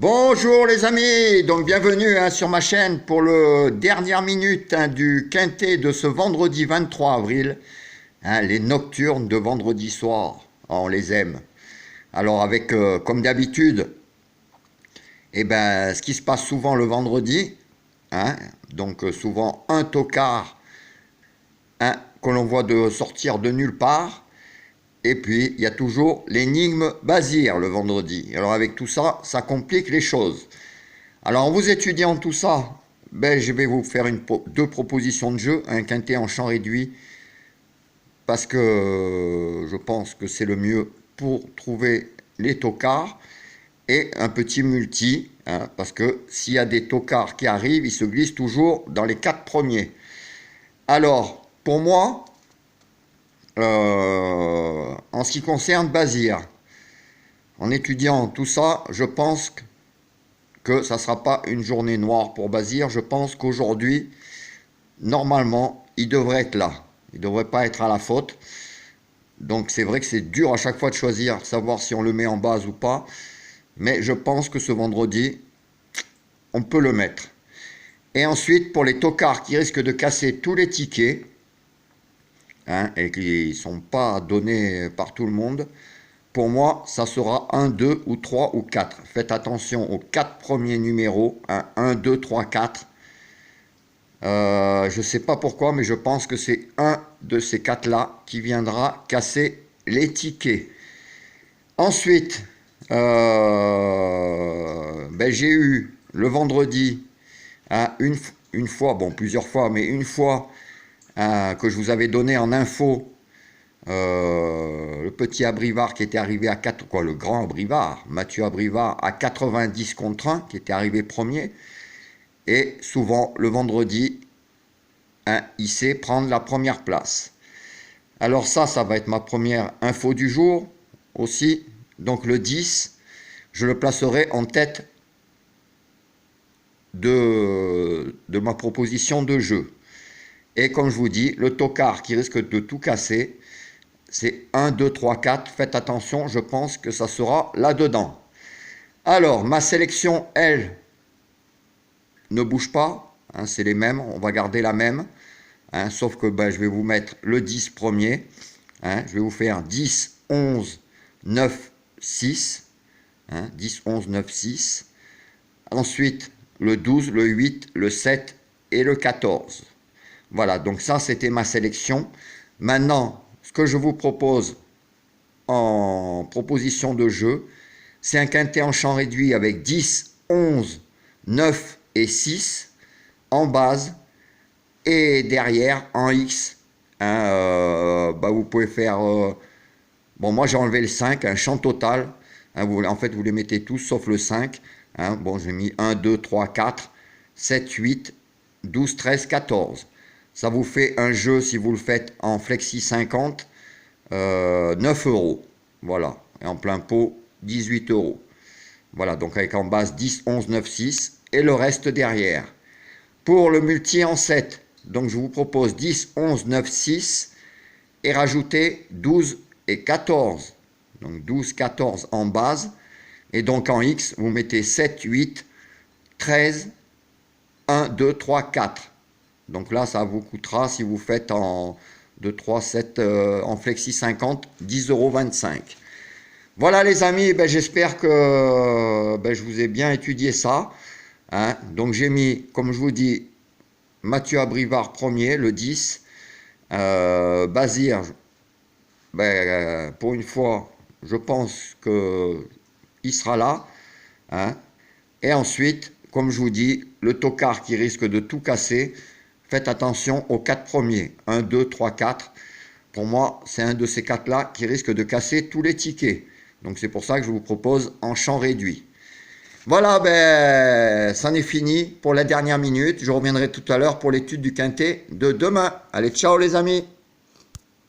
Bonjour les amis, donc bienvenue sur ma chaîne pour le dernière minute du quintet de ce vendredi 23 avril, les nocturnes de vendredi soir. On les aime. Alors avec, comme d'habitude, ce qui se passe souvent le vendredi, donc souvent un tocard que l'on voit sortir de nulle part. Et puis, il y a toujours l'énigme Bazir le vendredi. Alors avec tout ça, ça complique les choses. Alors en vous étudiant tout ça, je vais vous faire deux propositions de jeu, un quintet en champ réduit, parce que je pense que c'est le mieux pour trouver les tocards, et un petit multi, parce que s'il y a des tocards qui arrivent, ils se glissent toujours dans les 4 premiers. Alors, pour moi, en ce qui concerne Bazir, en étudiant tout ça, je pense que ça ne sera pas une journée noire pour Bazir. Je pense qu'aujourd'hui, normalement, il devrait être là. Il ne devrait pas être à la faute. Donc c'est vrai que c'est dur à chaque fois de choisir, savoir si on le met en base ou pas. Mais je pense que ce vendredi, on peut le mettre. Et ensuite, pour les tocards qui risquent de casser tous les tickets, et qui ne sont pas donnés par tout le monde, pour moi, ça sera 1, 2 ou 3 ou 4. Faites attention aux 4 premiers numéros, 1, 2, 3, 4. Je ne sais pas pourquoi, mais je pense que c'est un de ces 4-là qui viendra casser les tickets. Ensuite, j'ai eu le vendredi, une fois, bon plusieurs fois, mais une fois, que je vous avais donné en info, le petit Abrivard qui était arrivé à 4, le grand Abrivard, Mathieu Abrivard à 90 contre 1, qui était arrivé premier. Et souvent, le vendredi, il sait prendre la première place. Alors ça va être ma première info du jour aussi. Donc le 10, je le placerai en tête de ma proposition de jeu. Et comme je vous dis, le tocard qui risque de tout casser, c'est 1, 2, 3, 4. Faites attention, je pense que ça sera là-dedans. Alors, ma sélection, elle, ne bouge pas. C'est les mêmes, on va garder la même. Sauf que je vais vous mettre le 10 premier. Je vais vous faire 10, 11, 9, 6. 10, 11, 9, 6. Ensuite, le 12, le 8, le 7 et le 14. Voilà, donc ça, c'était ma sélection. Maintenant, ce que je vous propose en proposition de jeu, c'est un quintet en champ réduit avec 10, 11, 9 et 6 en base. Et derrière, en X, vous pouvez faire... bon, moi, j'ai enlevé le 5, un champ total. En fait, vous les mettez tous, sauf le 5. J'ai mis 1, 2, 3, 4, 7, 8, 12, 13, 14. Ça vous fait un jeu, si vous le faites en flexi 50, 9 euros. Voilà. Et en plein pot, 18 euros. Voilà, donc avec en base 10, 11, 9, 6 et le reste derrière. Pour le multi en 7, donc je vous propose 10, 11, 9, 6 et rajouter 12 et 14. Donc 12, 14 en base. Et donc en X, vous mettez 7, 8, 13, 1, 2, 3, 4. Donc là, ça vous coûtera, si vous faites en 2, 3, 7, en flexi 50, 10,25 €. Voilà les amis, j'espère que je vous ai bien étudié ça. Donc j'ai mis, comme je vous dis, Mathieu Abrivard premier, le 10. Bazir, pour une fois, je pense qu'il sera là. Et ensuite, comme je vous dis, le tocard qui risque de tout casser, faites attention aux 4 premiers. 1, 2, 3, 4. Pour moi, c'est un de ces 4-là qui risque de casser tous les tickets. Donc c'est pour ça que je vous propose en champ réduit. Voilà, c'en est fini pour la dernière minute. Je reviendrai tout à l'heure pour l'étude du quintet de demain. Allez, ciao les amis!